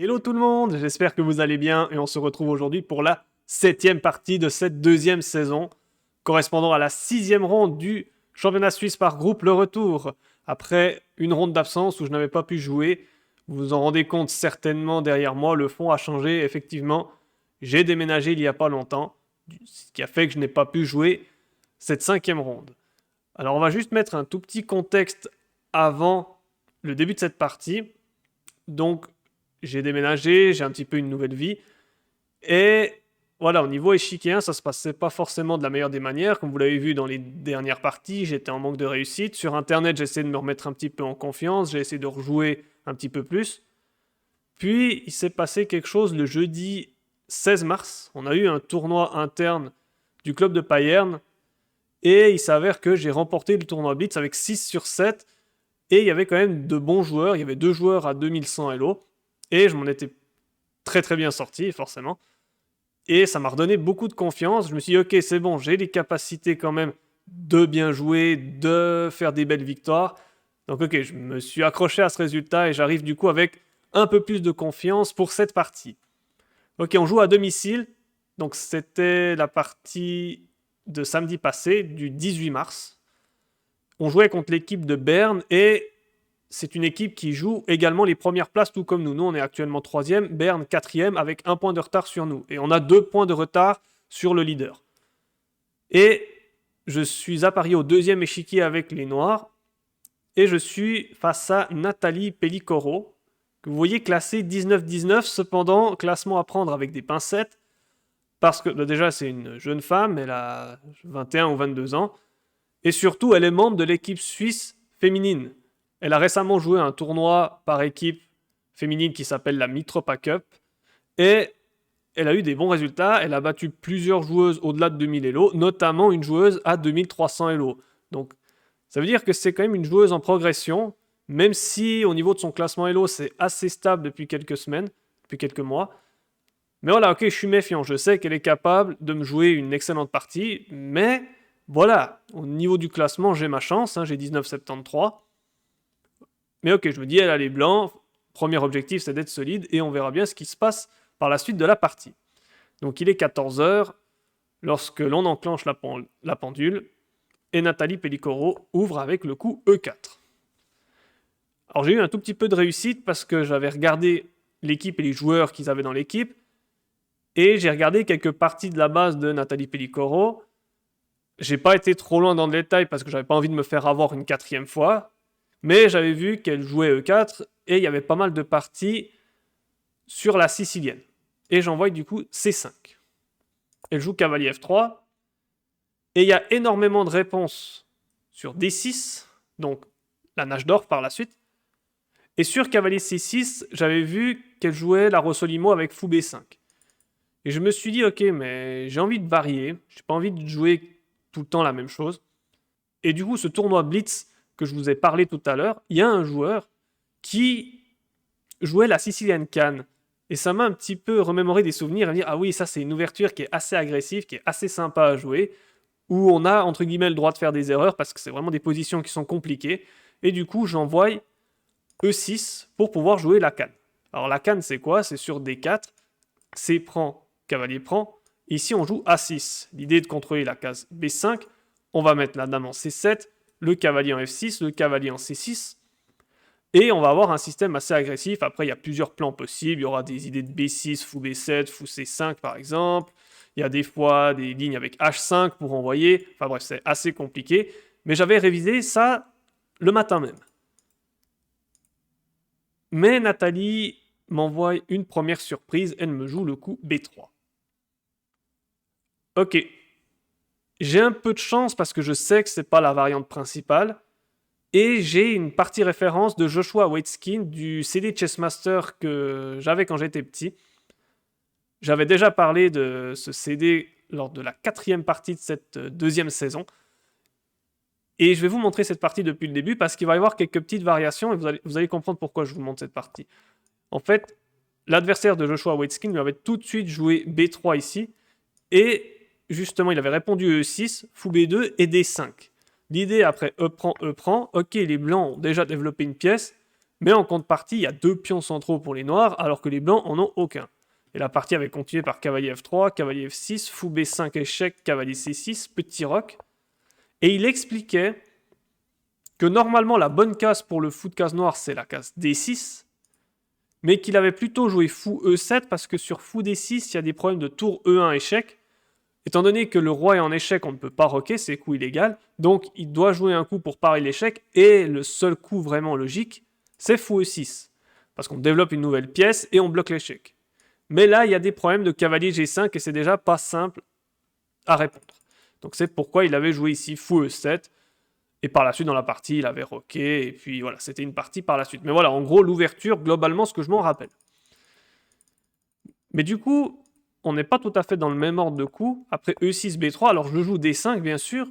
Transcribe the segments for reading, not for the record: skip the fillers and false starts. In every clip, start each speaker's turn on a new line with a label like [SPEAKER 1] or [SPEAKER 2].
[SPEAKER 1] Hello tout le monde, j'espère que vous allez bien et on se retrouve aujourd'hui pour la 7e partie de cette deuxième saison, correspondant à la 6e ronde du championnat suisse par groupe, le retour. Après une ronde d'absence où je n'avais pas pu jouer, vous vous en rendez compte certainement derrière moi, le fond a changé, effectivement, j'ai déménagé il n'y a pas longtemps, ce qui a fait que je n'ai pas pu jouer cette 5e ronde. Alors on va juste mettre un tout petit contexte avant le début de cette partie. Donc j'ai déménagé, j'ai un petit peu une nouvelle vie. Et voilà, au niveau échiquéen, ça se passait pas forcément de la meilleure des manières. Comme vous l'avez vu dans les dernières parties, j'étais en manque de réussite. Sur Internet, j'ai essayé de me remettre un petit peu en confiance. J'ai essayé de rejouer un petit peu plus. Puis, il s'est passé quelque chose le jeudi 16 mars. On a eu un tournoi interne du club de Payerne. Et il s'avère que j'ai remporté le tournoi Blitz avec 6 sur 7. Et il y avait quand même de bons joueurs. Il y avait 2 joueurs à 2100 Elo. Et je m'en étais très très bien sorti, forcément. Et ça m'a redonné beaucoup de confiance. Je me suis dit, ok, c'est bon, j'ai les capacités quand même de bien jouer, de faire des belles victoires. Donc ok, je me suis accroché à ce résultat et j'arrive du coup avec un peu plus de confiance pour cette partie. Ok, on joue à domicile. Donc c'était la partie de samedi passé, du 18 mars. On jouait contre l'équipe de Berne et c'est une équipe qui joue également les premières places, tout comme nous. Nous, on est actuellement 3e, Berne 4e, avec 1 point de retard sur nous. Et on a 2 points de retard sur le leader. Et je suis apparié au 2e échiquier avec les Noirs. Et je suis face à Nathalie Pellicoro, que vous voyez classée 19-19, cependant, classement à prendre avec des pincettes. Parce que déjà, c'est une jeune femme, elle a 21 ou 22 ans. Et surtout, elle est membre de l'équipe suisse féminine. Elle a récemment joué un tournoi par équipe féminine qui s'appelle la Mitropa Cup. Et elle a eu des bons résultats. Elle a battu plusieurs joueuses au-delà de 2000 Elo, notamment une joueuse à 2300 Elo. Donc, ça veut dire que c'est quand même une joueuse en progression, même si au niveau de son classement Elo, c'est assez stable depuis quelques semaines, depuis quelques mois. Mais voilà, ok, je suis méfiant. Je sais qu'elle est capable de me jouer une excellente partie, mais voilà, au niveau du classement, j'ai ma chance. J'ai 19,73. Mais ok, je me dis, elle a les blancs. Premier objectif, c'est d'être solide et on verra bien ce qui se passe par la suite de la partie. Donc il est 14h lorsque l'on enclenche la pendule et Nathalie Pellicoro ouvre avec le coup E4. Alors j'ai eu un tout petit peu de réussite parce que j'avais regardé l'équipe et les joueurs qu'ils avaient dans l'équipe et j'ai regardé quelques parties de la base de Nathalie Pellicoro. J'ai pas été trop loin dans le détail parce que j'avais pas envie de me faire avoir une 4e fois. Mais j'avais vu qu'elle jouait E4 et il y avait pas mal de parties sur la sicilienne. Et j'envoie du coup C5. Elle joue cavalier F3. Et il y a énormément de réponses sur D6, donc la nage d'or par la suite. Et sur cavalier C6, j'avais vu qu'elle jouait la Rossolimo avec fou B5. Et je me suis dit, ok, mais j'ai envie de varier. J'ai pas envie de jouer tout le temps la même chose. Et du coup, ce tournoi Blitz que je vous ai parlé tout à l'heure, il y a un joueur qui jouait la Sicilian Can. Et ça m'a un petit peu remémoré des souvenirs et me dire, ah oui, ça c'est une ouverture qui est assez agressive, qui est assez sympa à jouer, où on a entre guillemets le droit de faire des erreurs parce que c'est vraiment des positions qui sont compliquées. Et du coup, j'envoie E6 pour pouvoir jouer la canne. Alors la canne, c'est quoi? C'est sur D4, C prend, cavalier prend. Ici, on joue A6. L'idée est de contrôler la case B5. On va mettre la dame en C7, le cavalier en F6, le cavalier en C6. Et on va avoir un système assez agressif. Après, il y a plusieurs plans possibles. Il y aura des idées de B6, fou B7, fou C5 par exemple. Il y a des fois des lignes avec H5 pour envoyer. Enfin bref, c'est assez compliqué. Mais j'avais révisé ça le matin même. Mais Nathalie m'envoie une première surprise. Elle me joue le coup B3. Ok. J'ai un peu de chance parce que je sais que c'est pas la variante principale. Et j'ai une partie référence de Joshua Waitzkin du CD Chessmaster que j'avais quand j'étais petit. J'avais déjà parlé de ce CD lors de la 4e partie de cette 2e saison. Et je vais vous montrer cette partie depuis le début parce qu'il va y avoir quelques petites variations et vous allez comprendre pourquoi je vous montre cette partie. En fait, l'adversaire de Joshua Waitzkin lui avait tout de suite joué B3 ici. Et justement, il avait répondu E6, fou B2 et D5. L'idée après E prend, ok, les blancs ont déjà développé une pièce, Mais en contrepartie, il y a 2 pions centraux pour les noirs, alors que les blancs en ont aucun. Et la partie avait continué par cavalier F3, cavalier F6, fou B5 échec, cavalier C6, petit roc. Et il expliquait que normalement la bonne case pour le fou de case noire, c'est la case D6, mais qu'il avait plutôt joué fou E7 parce que sur fou D6, il y a des problèmes de tour E1 échec. Étant donné que le roi est en échec, on ne peut pas roquer, c'est coup illégal, donc il doit jouer un coup pour parer l'échec, et le seul coup vraiment logique, c'est fou E6, parce qu'on développe une nouvelle pièce et on bloque l'échec. Mais là, il y a des problèmes de cavalier G5 et c'est déjà pas simple à répondre. Donc c'est pourquoi il avait joué ici fou E7, et par la suite dans la partie, il avait roqué, et puis voilà, c'était une partie par la suite. Mais voilà, en gros, l'ouverture, globalement, ce que je m'en rappelle. Mais du coup, on n'est pas tout à fait dans le même ordre de coups. Après E6, B3, alors je joue D5, bien sûr.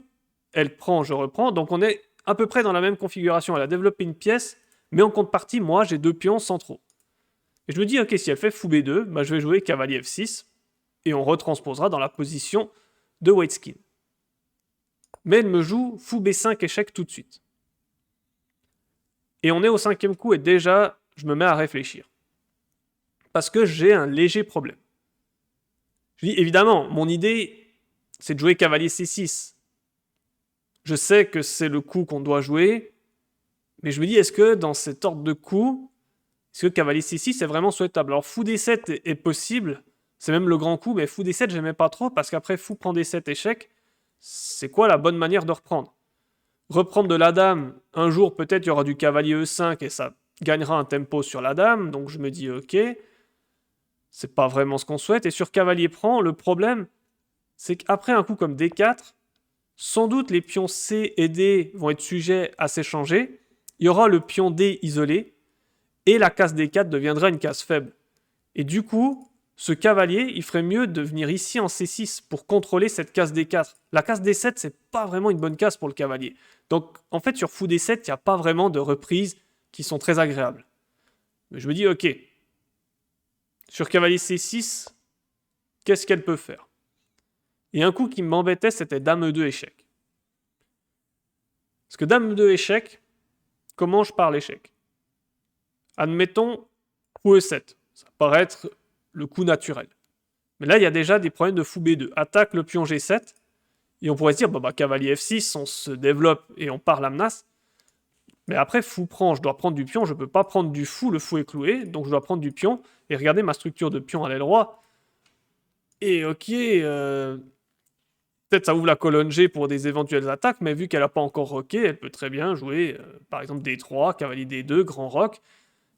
[SPEAKER 1] Elle prend, je reprends. Donc on est à peu près dans la même configuration. Elle a développé une pièce, mais en contrepartie, moi, j'ai 2 pions centraux. Et je me dis, ok, si elle fait fou B2, bah, je vais jouer cavalier F6, et on retransposera dans la position de white skin. Mais elle me joue fou B5 échec tout de suite. Et on est au 5e coup, et déjà, je me mets à réfléchir. Parce que j'ai un léger problème. Je dis, évidemment, mon idée, c'est de jouer cavalier C6. Je sais que c'est le coup qu'on doit jouer, mais je me dis, est-ce que dans cet ordre de coups, est-ce que cavalier C6 est vraiment souhaitable? Alors fou D7 est possible, c'est même le grand coup, mais fou D7, j'aimais pas trop, parce qu'après fou prend D7 échec, c'est quoi la bonne manière de reprendre? Reprendre de la dame, un jour peut-être il y aura du cavalier E5 et ça gagnera un tempo sur la dame, donc je me dis ok, c'est pas vraiment ce qu'on souhaite. Et sur cavalier prend, le problème, c'est qu'après un coup comme D4, sans doute les pions C et D vont être sujets à s'échanger. Il y aura le pion D isolé, et la case D4 deviendra une case faible. Et du coup, ce cavalier, il ferait mieux de venir ici en C6 pour contrôler cette case D4. La case D7, c'est pas vraiment une bonne case pour le cavalier. Donc, en fait, sur fou D7, il n'y a pas vraiment de reprises qui sont très agréables. Mais je me dis, ok, sur cavalier C6, qu'est-ce qu'elle peut faire? Et un coup qui m'embêtait, c'était dame E2 échec. Parce que dame E2 échec, comment je pars l'échec? Admettons, fou E7. Ça paraît être le coup naturel. Mais là, il y a déjà des problèmes de fou B2. Attaque le pion G7, et on pourrait se dire, bah, cavalier F6, on se développe et on part la menace. Mais après, fou prend, je dois prendre du pion, je ne peux pas prendre du fou, le fou est cloué, donc je dois prendre du pion. Et regardez ma structure de pion à l'aile roi. Et ok, peut-être ça ouvre la colonne G pour des éventuelles attaques, mais vu qu'elle n'a pas encore roqué, elle peut très bien jouer, par exemple, D3, cavalier D2, grand roc.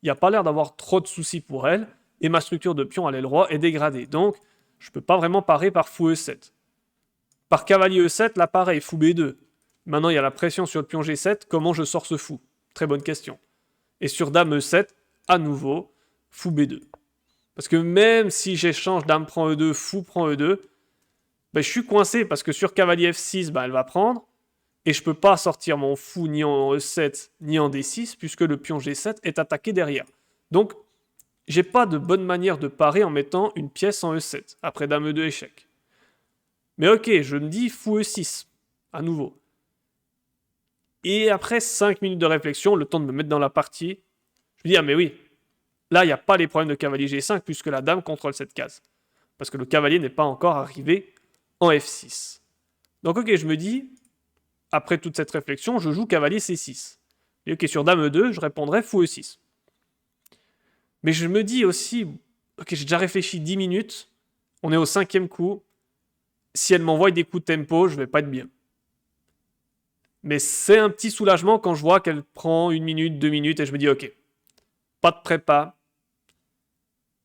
[SPEAKER 1] Il n'y a pas l'air d'avoir trop de soucis pour elle, et ma structure de pion à l'aile roi est dégradée. Donc, je ne peux pas vraiment parer par fou E7. Par cavalier E7, là pareil, fou B2. Maintenant, il y a la pression sur le pion G7, comment je sors ce fou? Très bonne question. Et sur dame E7, à nouveau, fou B2. Parce que même si j'échange dame prend E2, fou prend E2, ben, je suis coincé parce que sur cavalier F6, ben, elle va prendre, et je ne peux pas sortir mon fou ni en E7 ni en D6, puisque le pion G7 est attaqué derrière. Donc, j'ai pas de bonne manière de parer en mettant une pièce en E7, après dame E2 échec. Mais ok, je me dis fou E6, à nouveau. Et après 5 minutes de réflexion, le temps de me mettre dans la partie, je me dis, ah mais oui, là, il n'y a pas les problèmes de cavalier G5, puisque la dame contrôle cette case. Parce que le cavalier n'est pas encore arrivé en F6. Donc ok, je me dis, après toute cette réflexion, je joue cavalier C6. Et ok, sur dame E2, je répondrai fou E6. Mais je me dis aussi, ok, j'ai déjà réfléchi 10 minutes, on est au 5e coup, si elle m'envoie des coups de tempo, je vais pas être bien. Mais c'est un petit soulagement quand je vois qu'elle prend 1 minute, 2 minutes, et je me dis, ok, pas de prépa,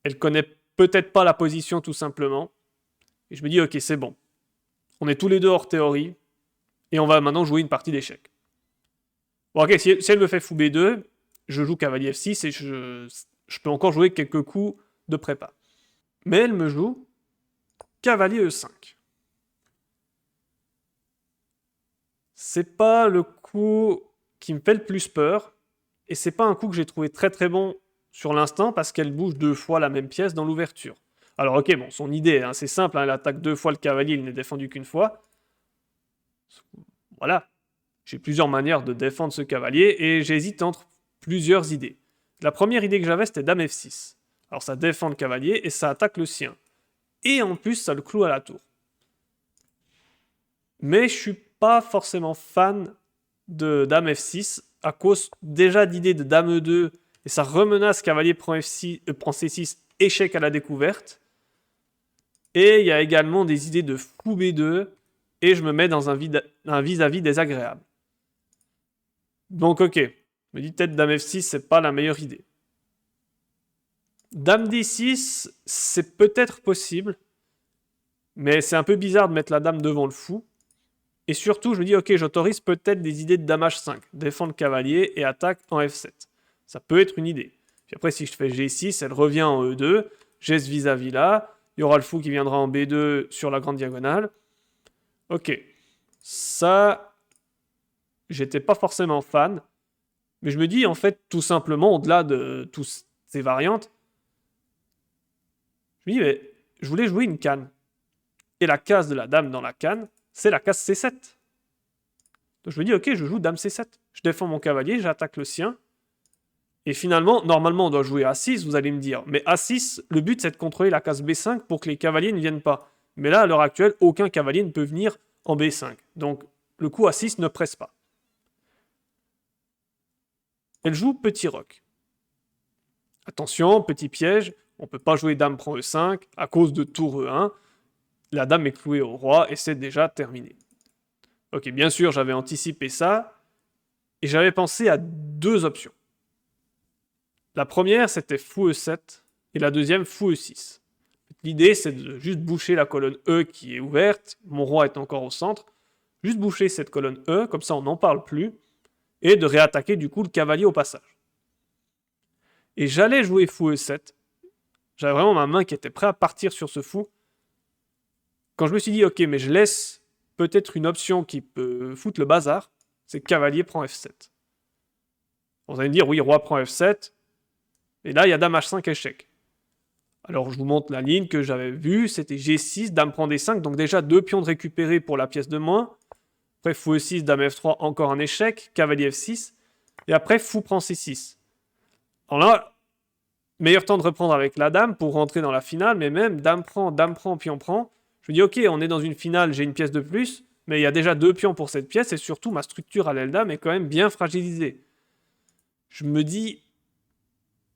[SPEAKER 1] elle connaît peut-être pas la position tout simplement, et je me dis, ok, c'est bon. On est tous les deux hors théorie, et on va maintenant jouer une partie d'échecs. Bon, ok, si elle me fait fou B2, je joue cavalier F6, et je peux encore jouer quelques coups de prépa. Mais elle me joue cavalier E5. C'est pas le coup qui me fait le plus peur, et c'est pas un coup que j'ai trouvé très très bon sur l'instant parce qu'elle bouge 2 fois la même pièce dans l'ouverture. Alors ok, bon, son idée, hein, c'est simple, hein, elle attaque 2 fois le cavalier, il n'est défendu qu'une fois. Voilà, j'ai plusieurs manières de défendre ce cavalier et j'hésite entre plusieurs idées. La première idée que j'avais, c'était dame F6. Alors ça défend le cavalier et ça attaque le sien. Et en plus, ça le cloue à la tour. Mais je suis pas forcément fan de dame F6 à cause déjà d'idées de dame E2 et ça remenace cavalier prend prend C6, échec à la découverte. Et il y a également des idées de fou B2 et je me mets dans un vis-à-vis désagréable. Donc ok, je me dis peut-être dame F6 c'est pas la meilleure idée. Dame D6 c'est peut-être possible, mais c'est un peu bizarre de mettre la dame devant le fou. Et surtout, je me dis, ok, j'autorise peut-être des idées de dame H5, défendre le cavalier et attaque en F7. Ça peut être une idée. Puis après, si je fais G6, elle revient en E2, j'ai ce vis-à-vis là, il y aura le fou qui viendra en B2 sur la grande diagonale. Ok, ça, j'étais pas forcément fan, mais je me dis, en fait, tout simplement, au-delà de toutes ces variantes, je me dis, mais je voulais jouer une canne. Et la case de la dame dans la canne, c'est la case C7. Donc je me dis, ok, je joue dame C7. Je défends mon cavalier, j'attaque le sien. Et finalement, normalement, on doit jouer A6, vous allez me dire. Mais A6, le but, c'est de contrôler la case B5 pour que les cavaliers ne viennent pas. Mais là, à l'heure actuelle, aucun cavalier ne peut venir en B5. Donc, le coup A6 ne presse pas. Elle joue petit roc. Attention, petit piège, on ne peut pas jouer dame prend E5 à cause de tour E1. La dame est clouée au roi et c'est déjà terminé. Ok, bien sûr, j'avais anticipé ça et j'avais pensé à deux options. La première, c'était fou E7 et la deuxième, fou E6. L'idée, c'est de juste boucher la colonne E qui est ouverte, mon roi est encore au centre, juste boucher cette colonne E, comme ça on n'en parle plus, et de réattaquer du coup le cavalier au passage. Et j'allais jouer fou E7, j'avais vraiment ma main qui était prête à partir sur ce fou, quand je me suis dit, ok, mais je laisse peut-être une option qui peut foutre le bazar, c'est cavalier prend F7. Vous allez me dire, oui, roi prend F7, et là, il y a dame H5 échec. Alors, je vous montre la ligne que j'avais vue, c'était G6, dame prend D5, donc déjà 2 pions de récupérer pour la pièce de moins. Après, fou E6, dame F3, encore un échec, cavalier F6, et après, fou prend C6. Alors là, meilleur temps de reprendre avec la dame pour rentrer dans la finale, mais même dame prend, pion prend. Je me dis, ok, on est dans une finale, j'ai une pièce de plus, mais il y a déjà 2 pions pour cette pièce, et surtout, ma structure à l'aile dame est quand même bien fragilisée. Je me dis,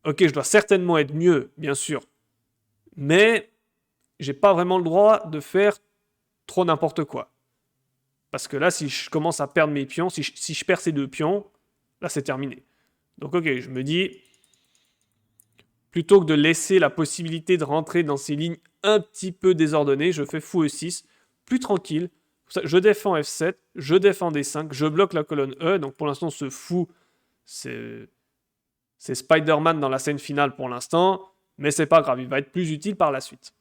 [SPEAKER 1] ok, je dois certainement être mieux, bien sûr, mais j'ai pas vraiment le droit de faire trop n'importe quoi. Parce que là, si je commence à perdre mes pions, si je perds ces 2 pions, là, c'est terminé. Donc, ok, je me dis, plutôt que de laisser la possibilité de rentrer dans ces lignes un petit peu désordonnées, je fais fou E6, plus tranquille. Je défends F7, je défends D5, je bloque la colonne E. Donc pour l'instant, ce fou, c'est Spider-Man dans la scène finale pour l'instant. Mais c'est pas grave, il va être plus utile par la suite.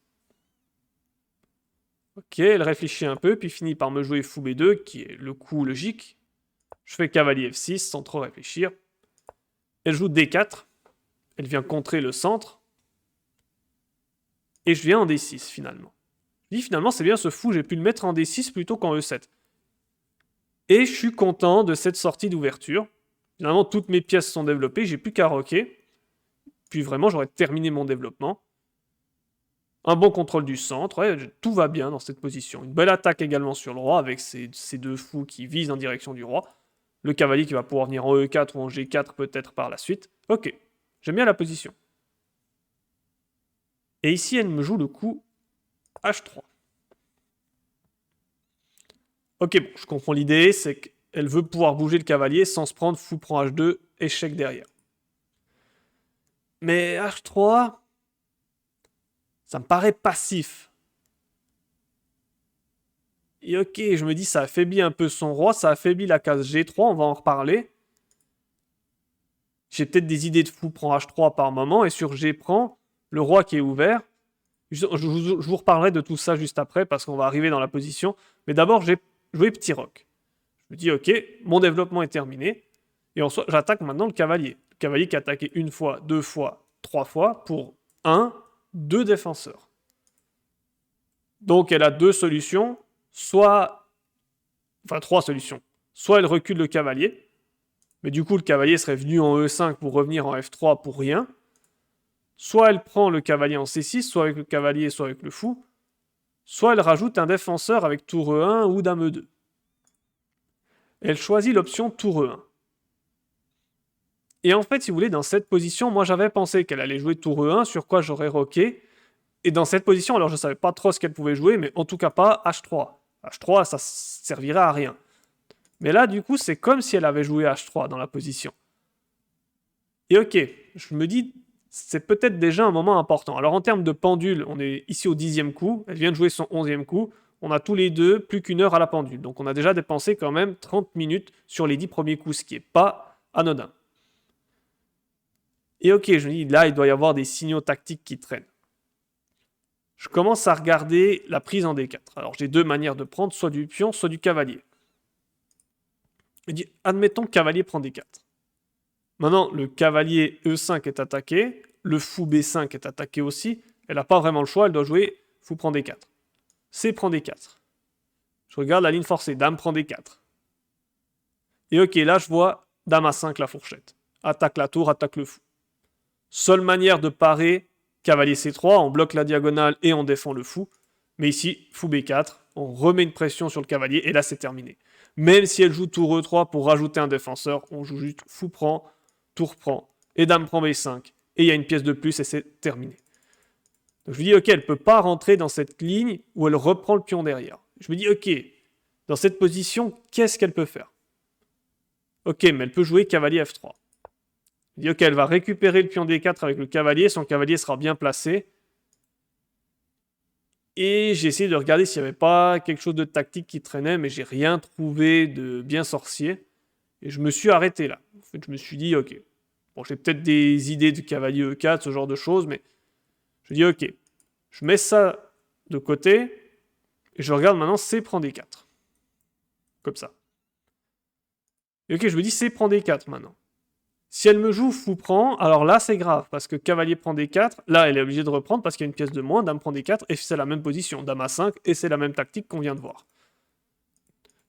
[SPEAKER 1] Ok, elle réfléchit un peu, puis finit par me jouer fou B2, qui est le coup logique. Je fais cavalier F6 sans trop réfléchir. Elle joue D4. Elle vient contrer le centre. Et je viens en D6 finalement. Je dis finalement c'est bien ce fou, j'ai pu le mettre en D6 plutôt qu'en E7. Et je suis content de cette sortie d'ouverture. Finalement toutes mes pièces sont développées, j'ai plus qu'à roquer. Puis vraiment j'aurais terminé mon développement. Un bon contrôle du centre, ouais, tout va bien dans cette position. Une belle attaque également sur le roi avec ces 2 fous qui visent en direction du roi. Le cavalier qui va pouvoir venir en E4 ou en G4 peut-être par la suite. Ok, j'aime bien la position. Et ici, elle me joue le coup H3. Ok, bon, je comprends l'idée, c'est qu'elle veut pouvoir bouger le cavalier sans se prendre fou prend H2, échec derrière. Mais H3, ça me paraît passif. Et ok, je me dis, ça affaiblit un peu son roi, ça affaiblit la case G3, on va en reparler. J'ai peut-être des idées de fou prend H3 par moment, et sur G prend, le roi qui est ouvert. Je vous reparlerai de tout ça juste après, parce qu'on va arriver dans la position. Mais d'abord, j'ai joué petit roc. Je me dis, ok, mon développement est terminé. Et j'attaque maintenant le cavalier. Le cavalier qui a attaqué 1 fois, 2 fois, 3 fois pour 2 défenseurs. Donc elle a 2 solutions. Enfin 3 solutions. Soit elle recule le cavalier. Mais du coup, le cavalier serait venu en E5 pour revenir en F3 pour rien. Soit elle prend le cavalier en C6, soit avec le cavalier, soit avec le fou. Soit elle rajoute un défenseur avec tour E1 ou dame E2. Elle choisit l'option tour E1. Et en fait, si vous voulez, dans cette position, moi j'avais pensé qu'elle allait jouer tour E1, sur quoi j'aurais roqué. Et dans cette position, alors je ne savais pas trop ce qu'elle pouvait jouer, mais en tout cas pas H3. H3, ça servirait à rien. Mais là, du coup, c'est comme si elle avait joué H3 dans la position. Et ok, je me dis, c'est peut-être déjà un moment important. Alors en termes de pendule, on est ici au 10e coup, elle vient de jouer son 11e coup, on a tous les deux plus qu'une heure à la pendule. Donc on a déjà dépensé quand même 30 minutes sur les 10 premiers coups, ce qui n'est pas anodin. Et ok, je me dis, là, il doit y avoir des signaux tactiques qui traînent. Je commence à regarder la prise en D4. Alors j'ai deux manières de prendre, soit du pion, soit du cavalier. Je dis, admettons que cavalier prend D4. Maintenant, le cavalier E5 est attaqué, le fou B5 est attaqué aussi. Elle n'a pas vraiment le choix, elle doit jouer fou prend D4. C prend D4. Je regarde la ligne forcée, dame prend D4. Et ok, là je vois dame A5 la fourchette. Attaque la tour, attaque le fou. Seule manière de parer, cavalier C3, on bloque la diagonale et on défend le fou. Mais ici, fou B4, on remet une pression sur le cavalier et là c'est terminé. Même si elle joue tour E3 pour rajouter un défenseur, on joue juste fou prend, tour prend, et dame prend B5, et il y a une pièce de plus et c'est terminé. Donc je me dis, ok, elle ne peut pas rentrer dans cette ligne où elle reprend le pion derrière. Je me dis, ok, dans cette position, qu'est-ce qu'elle peut faire? Ok, mais elle peut jouer cavalier F3. Je me dis, ok, elle va récupérer le pion D4 avec le cavalier, son cavalier sera bien placé. Et j'ai essayé de regarder s'il n'y avait pas quelque chose de tactique qui traînait, mais j'ai rien trouvé de bien sorcier. Et je me suis arrêté là. En fait, je me suis dit, ok, bon, j'ai peut-être des idées de cavalier E4, ce genre de choses, mais je dis, ok, je mets ça de côté, et je regarde maintenant C prend D4. Comme ça. Et ok, je me dis C prend D4 maintenant. Si elle me joue fou prend, alors là c'est grave, parce que cavalier prend D4, là elle est obligée de reprendre parce qu'il y a une pièce de moins, dame prend D4, et c'est la même position, dame A5, et c'est la même tactique qu'on vient de voir.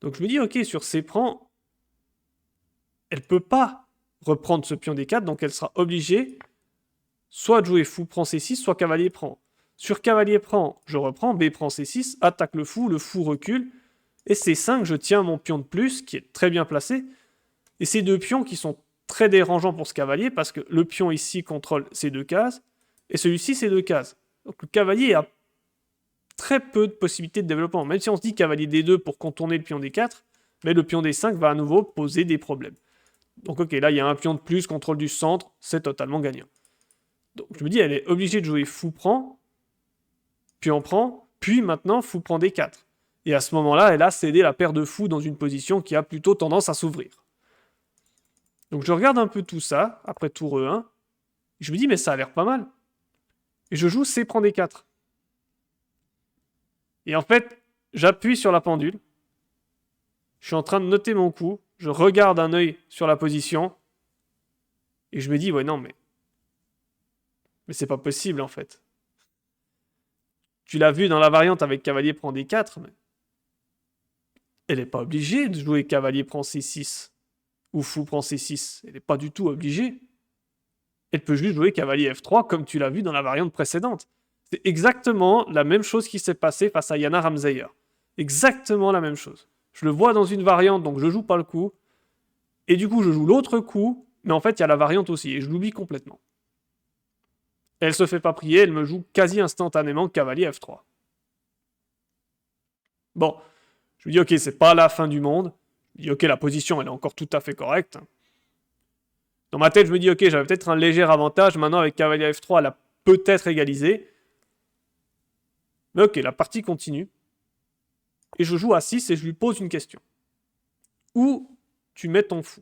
[SPEAKER 1] Donc je me dis, ok, sur C prend, elle peut pas reprendre ce pion D4, donc elle sera obligée soit de jouer fou prend C6, soit cavalier prend. Sur cavalier prend, je reprends, B prend C6, attaque le fou recule, et C5, je tiens mon pion de plus, qui est très bien placé, et ces deux pions qui sont très dérangeants pour ce cavalier, parce que le pion ici contrôle ces deux cases, et celui-ci ces deux cases. Donc le cavalier a très peu de possibilités de développement, même si on se dit cavalier D2 pour contourner le pion D4, mais le pion D5 va à nouveau poser des problèmes. Donc ok, là il y a un pion de plus, contrôle du centre, c'est totalement gagnant. Donc je me dis, elle est obligée de jouer fou prend, puis on prend, puis maintenant fou prend D4. Et à ce moment-là, elle a cédé la paire de fous dans une position qui a plutôt tendance à s'ouvrir. Donc je regarde un peu tout ça, après tour E1, et je me dis, mais ça a l'air pas mal. Et je joue C prend D4. Et en fait, j'appuie sur la pendule, je suis en train de noter mon coup, je regarde un œil sur la position, et je me dis, ouais non, mais c'est pas possible en fait. Tu l'as vu dans la variante avec cavalier prend D4, mais elle n'est pas obligée de jouer cavalier prend C6 ou fou prend C6. Elle n'est pas du tout obligée. Elle peut juste jouer cavalier F3 comme tu l'as vu dans la variante précédente. C'est exactement la même chose qui s'est passée face à Yana Ramseyer. Exactement la même chose. Je le vois dans une variante, donc je joue pas le coup. Et du coup, je joue l'autre coup, mais en fait, il y a la variante aussi, et je l'oublie complètement. Elle se fait pas prier, elle me joue quasi instantanément cavalier F3. Bon, je me dis, ok, c'est pas la fin du monde. Je me dis, ok, la position, elle est encore tout à fait correcte. Dans ma tête, je me dis, ok, j'avais peut-être un léger avantage. Maintenant, avec cavalier F3, elle a peut-être égalisé. Mais ok, la partie continue. Et je joue à 6 et je lui pose une question. Où tu mets ton fou?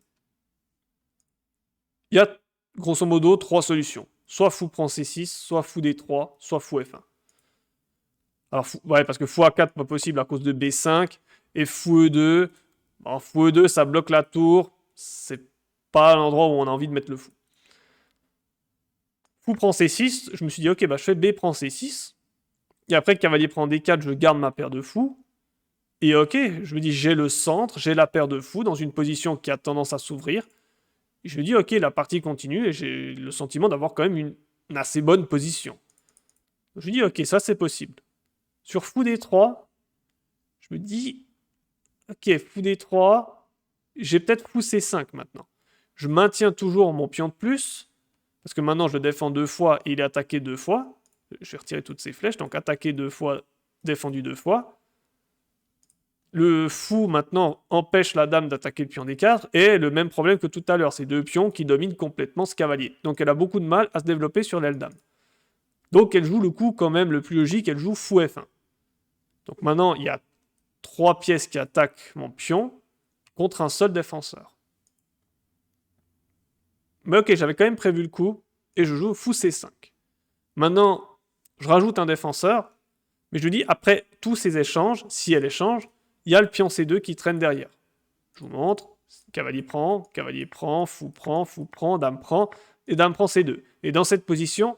[SPEAKER 1] Il y a, grosso modo, 3 solutions. Soit fou prend C6, soit fou D3, soit fou F1. Alors, ouais, parce que fou A4, pas possible à cause de B5. Et fou E2, bon, fou E2, ça bloque la tour. C'est pas l'endroit où on a envie de mettre le fou. Fou prend C6, je me suis dit, ok, bah je fais B prend C6. Et après, cavalier prend D4, je garde ma paire de fous. Et ok, je me dis, j'ai le centre, j'ai la paire de fous dans une position qui a tendance à s'ouvrir. Et je me dis, ok, la partie continue et j'ai le sentiment d'avoir quand même une assez bonne position. Je me dis, ok, ça c'est possible. Sur fou D3, je me dis, ok, fou D3, j'ai peut-être fou C5 maintenant. Je maintiens toujours mon pion de plus, parce que maintenant je le défends 2 fois et il est attaqué 2 fois. Je vais retirer toutes ces flèches, donc attaqué 2 fois, défendu 2 fois. Le fou, maintenant, empêche la dame d'attaquer le pion D4, et le même problème que tout à l'heure, c'est 2 pions qui dominent complètement ce cavalier. Donc elle a beaucoup de mal à se développer sur l'aile dame. Donc elle joue le coup quand même le plus logique, elle joue fou F1. Donc maintenant, il y a 3 pièces qui attaquent mon pion contre un seul défenseur. Mais ok, j'avais quand même prévu le coup, et je joue fou C5. Maintenant, je rajoute un défenseur, mais je lui dis, après tous ces échanges, si elle échange, il y a le pion C2 qui traîne derrière. Je vous montre, cavalier prend, fou prend, dame prend, et dame prend C2. Et dans cette position,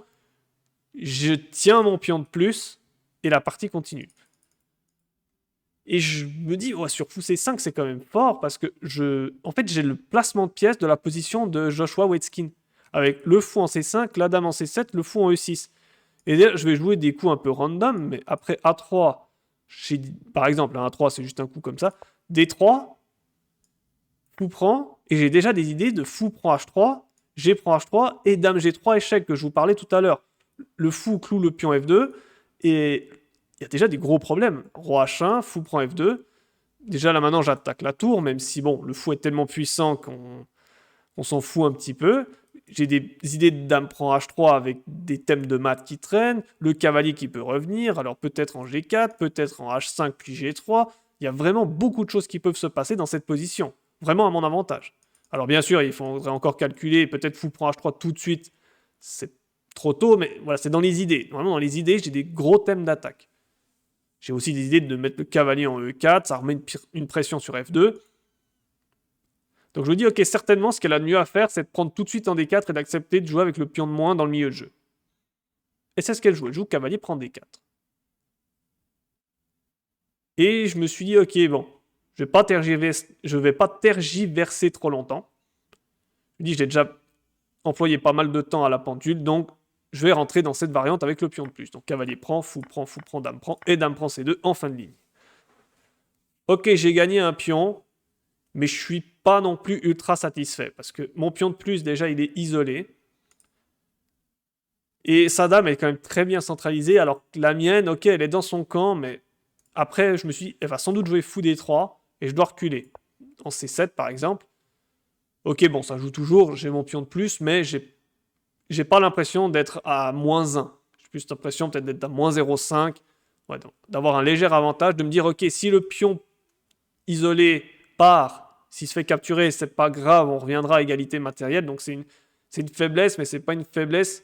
[SPEAKER 1] je tiens mon pion de plus, et la partie continue. Et je me dis, ouais, sur fou C5, c'est quand même fort, parce que en fait, j'ai le placement de pièces de la position de Joshua Waitzkin. Avec le fou en C5, la dame en C7, le fou en E6. Et d'ailleurs, je vais jouer des coups un peu random, mais après A3, par exemple, A3, c'est juste un coup comme ça. D3, fou prend, et j'ai déjà des idées de fou prend H3, G prend H3, et dame G3 échec, que je vous parlais tout à l'heure. Le fou cloue le pion F2, et il y a déjà des gros problèmes. Roi H1, fou prend F2. Déjà là maintenant, j'attaque la tour, même si bon, le fou est tellement puissant qu'on s'en fout un petit peu. J'ai des idées de dame prend H3 avec des thèmes de maths qui traînent, le cavalier qui peut revenir, alors peut-être en G4, peut-être en H5 puis G3. Il y a vraiment beaucoup de choses qui peuvent se passer dans cette position, vraiment à mon avantage. Alors bien sûr, il faudrait encore calculer, peut-être fou prend H3 tout de suite, c'est trop tôt, mais voilà, c'est dans les idées. Normalement, dans les idées, j'ai des gros thèmes d'attaque. J'ai aussi des idées de mettre le cavalier en E4, ça remet une pression sur F2. Donc je me dis, ok, certainement, ce qu'elle a de mieux à faire, c'est de prendre tout de suite en D4 et d'accepter de jouer avec le pion de moins dans le milieu de jeu. Et c'est ce qu'elle joue. Elle joue cavalier prend D4. Et je me suis dit, ok, bon, je vais pas tergiverser trop longtemps. Je me dis, j'ai déjà employé pas mal de temps à la pendule, donc je vais rentrer dans cette variante avec le pion de plus. Donc cavalier prend, fou prend, dame prend, et dame prend C2 en fin de ligne. Ok, j'ai gagné un pion, mais je suis pas non plus ultra satisfait, parce que mon pion de plus, déjà, il est isolé. Et sa dame est quand même très bien centralisée, alors que la mienne, ok, elle est dans son camp, mais après, je me suis dit, elle va sans doute jouer fou D3, et je dois reculer. En C7, par exemple. Ok, bon, ça joue toujours, j'ai mon pion de plus, mais j'ai pas l'impression d'être à -1. J'ai plus l'impression peut-être d'être à -0,5. Ouais, d'avoir un léger avantage, de me dire, ok, si le pion isolé part, s'il se fait capturer, c'est pas grave, on reviendra à égalité matérielle. Donc c'est une faiblesse, mais c'est pas une faiblesse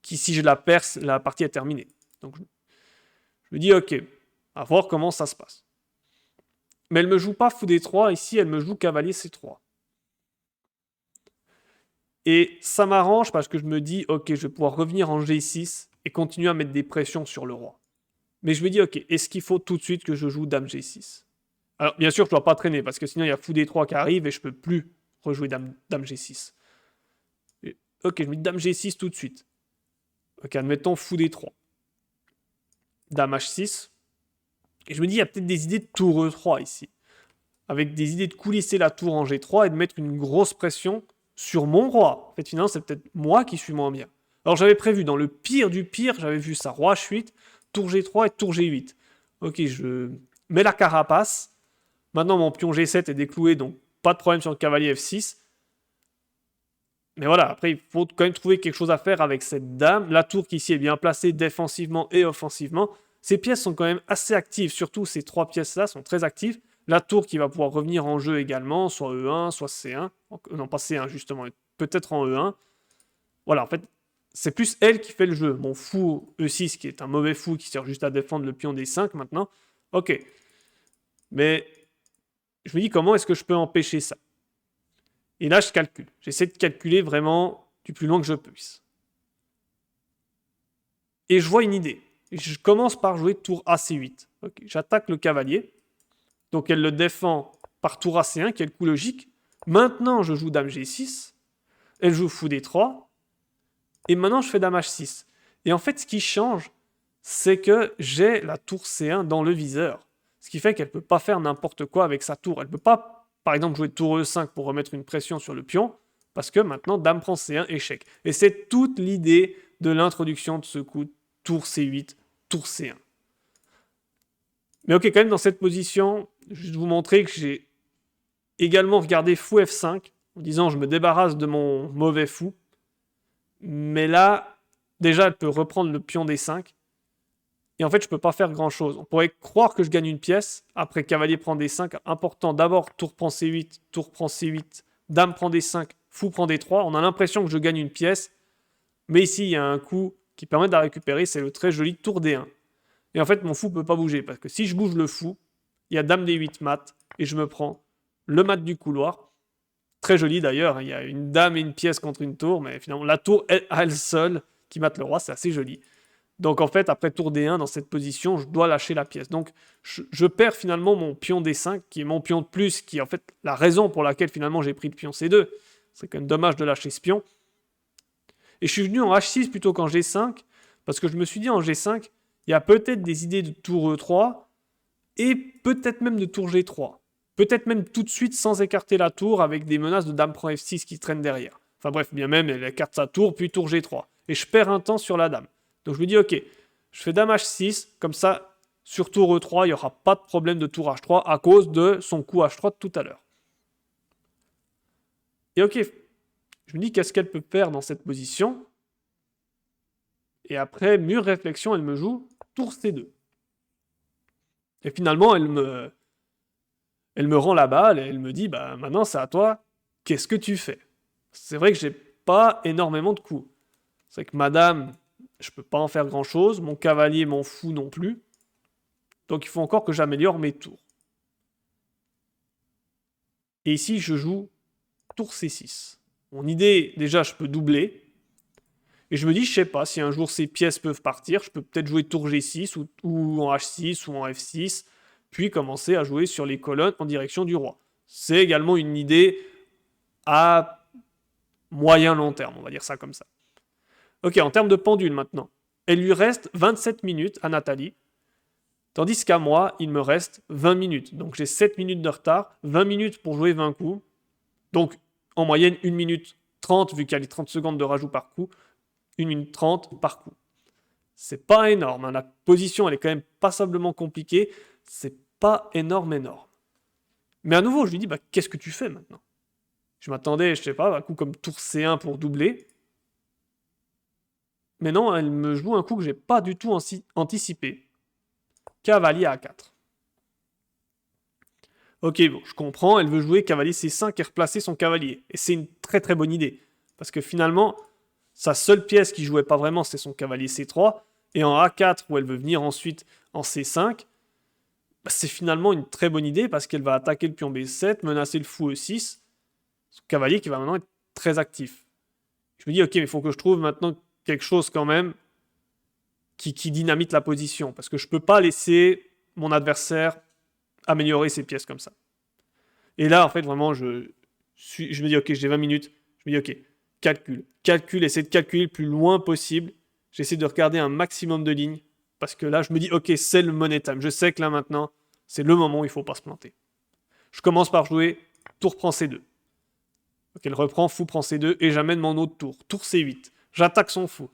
[SPEAKER 1] qui, si je la perce, la partie est terminée. Donc je me dis, ok, à voir comment ça se passe. Mais elle me joue pas fou D3, ici elle me joue cavalier C3. Et ça m'arrange parce que je me dis, ok, je vais pouvoir revenir en G6 et continuer à mettre des pressions sur le roi. Mais je me dis, ok, est-ce qu'il faut tout de suite que je joue dame G6? Alors, bien sûr, je ne dois pas traîner, parce que sinon, il y a fou D3 qui arrive et je ne peux plus rejouer dame G6. Et, ok, je mets dame G6 tout de suite. Ok, admettons fou D3. Dame H6. Et je me dis, il y a peut-être des idées de tour E3 ici. Avec des idées de coulisser la tour en G3 et de mettre une grosse pression sur mon roi. En fait, finalement, c'est peut-être moi qui suis moins bien. Alors, j'avais prévu, dans le pire du pire, j'avais vu ça. Roi H8, tour G3 et tour G8. Ok, je mets la carapace. Maintenant, mon pion G7 est décloué, donc pas de problème sur le cavalier F6. Mais voilà, après, il faut quand même trouver quelque chose à faire avec cette dame. La tour qui ici est bien placée défensivement et offensivement. Ces pièces sont quand même assez actives, surtout ces 3 pièces-là sont très actives. La tour qui va pouvoir revenir en jeu également, soit E1, soit C1. Non, pas C1 justement, peut-être en E1. Voilà, en fait, c'est plus elle qui fait le jeu. Mon fou E6 qui est un mauvais fou qui sert juste à défendre le pion D5 maintenant. Ok. Mais je me dis comment est-ce que je peux empêcher ça? Et là, je calcule. J'essaie de calculer vraiment du plus loin que je puisse. Et je vois une idée. Je commence par jouer tour AC8. Okay. J'attaque le cavalier. Donc elle le défend par tour AC1, qui est le coup logique. Maintenant, je joue dame G6. Elle joue fou D3. Et maintenant, je fais dame H6. Et en fait, ce qui change, c'est que j'ai la tour C1 dans le viseur. Ce qui fait qu'elle ne peut pas faire n'importe quoi avec sa tour. Elle ne peut pas, par exemple, jouer tour E5 pour remettre une pression sur le pion, parce que maintenant, dame prend C1, échec. Et c'est toute l'idée de l'introduction de ce coup, tour C8, tour C1. Mais ok, quand même, dans cette position, je vais vous montrer que j'ai également regardé fou F5, en disant je me débarrasse de mon mauvais fou. Mais là, déjà, elle peut reprendre le pion D5. Et en fait, je ne peux pas faire grand-chose. On pourrait croire que je gagne une pièce. Après, cavalier prend D5. Important, d'abord, tour prend C8, tour prend C8, dame prend D5, fou prend D3. On a l'impression que je gagne une pièce. Mais ici, il y a un coup qui permet de la récupérer. C'est le très joli tour D1. Et en fait, mon fou ne peut pas bouger. Parce que si je bouge le fou, il y a dame D8 mat. Et je me prends le mat du couloir. Très joli d'ailleurs. Il y a une dame et une pièce contre une tour. Mais finalement, la tour, elle seule, qui mate le roi, c'est assez joli. Donc en fait, après tour D1, dans cette position, je dois lâcher la pièce. Donc je perds finalement mon pion D5, qui est mon pion de plus, qui est en fait la raison pour laquelle finalement j'ai pris le pion C2. C'est quand même dommage de lâcher ce pion. Et je suis venu en H6 plutôt qu'en G5, parce que je me suis dit en G5, il y a peut-être des idées de tour E3, et peut-être même de tour G3. Peut-être même tout de suite sans écarter la tour, avec des menaces de dame prend F6 qui traînent derrière. Enfin bref, bien même, elle écarte sa tour, puis tour G3. Et je perds un temps sur la dame. Donc je me dis, ok, je fais dame H6, comme ça, sur tour E3, il n'y aura pas de problème de tour H3 à cause de son coup H3 de tout à l'heure. Et ok, je me dis, qu'est-ce qu'elle peut faire dans cette position? Et après, mûre réflexion, elle me joue tour C2. Et finalement, elle me rend la balle et elle me dit, bah maintenant c'est à toi, qu'est-ce que tu fais? C'est vrai que j'ai pas énormément de coups. C'est que madame, je peux pas en faire grand chose, mon cavalier m'en fout non plus. Donc il faut encore que j'améliore mes tours. Et ici, je joue tour C6. Mon idée, déjà, je peux doubler. Et je me dis, je sais pas, si un jour ces pièces peuvent partir, je peux peut-être jouer tour G6 ou en H6 ou en F6, puis commencer à jouer sur les colonnes en direction du roi. C'est également une idée à moyen long terme, on va dire ça comme ça. Ok, en termes de pendule maintenant. Elle lui reste 27 minutes à Nathalie, tandis qu'à moi, il me reste 20 minutes. Donc j'ai 7 minutes de retard, 20 minutes pour jouer 20 coups. Donc en moyenne 1 minute 30, vu qu'il y a les 30 secondes de rajout par coup, 1 minute 30 par coup. C'est pas énorme, hein. La position elle est quand même passablement compliquée, c'est pas énorme. Mais à nouveau, je lui dis, bah, qu'est-ce que tu fais maintenant? Je m'attendais, je sais pas, à un coup comme tour C1 pour doubler. Mais non, elle me joue un coup que j'ai pas du tout anticipé. Cavalier A4. Ok, bon, je comprends, elle veut jouer cavalier C5 et replacer son cavalier. Et c'est une très très bonne idée. Parce que finalement, sa seule pièce qui jouait pas vraiment, c'est son cavalier C3. Et en A4, où elle veut venir ensuite en C5, bah, c'est finalement une très bonne idée parce qu'elle va attaquer le pion B7, menacer le fou E6. Son cavalier qui va maintenant être très actif. Je me dis, ok, mais il faut que je trouve maintenant quelque chose quand même qui dynamite la position. Parce que je ne peux pas laisser mon adversaire améliorer ses pièces comme ça. Et là, en fait, vraiment, je me dis, ok, j'ai 20 minutes. Je me dis, ok, calcul, essaie de calculer le plus loin possible. J'essaie de regarder un maximum de lignes. Parce que là, je me dis, ok, c'est le money time. Je sais que là, maintenant, c'est le moment où il ne faut pas se planter. Je commence par jouer tour prend C2. Ok, elle reprend, fou prend C2, et j'amène mon autre tour. Tour C8. J'attaque son fou.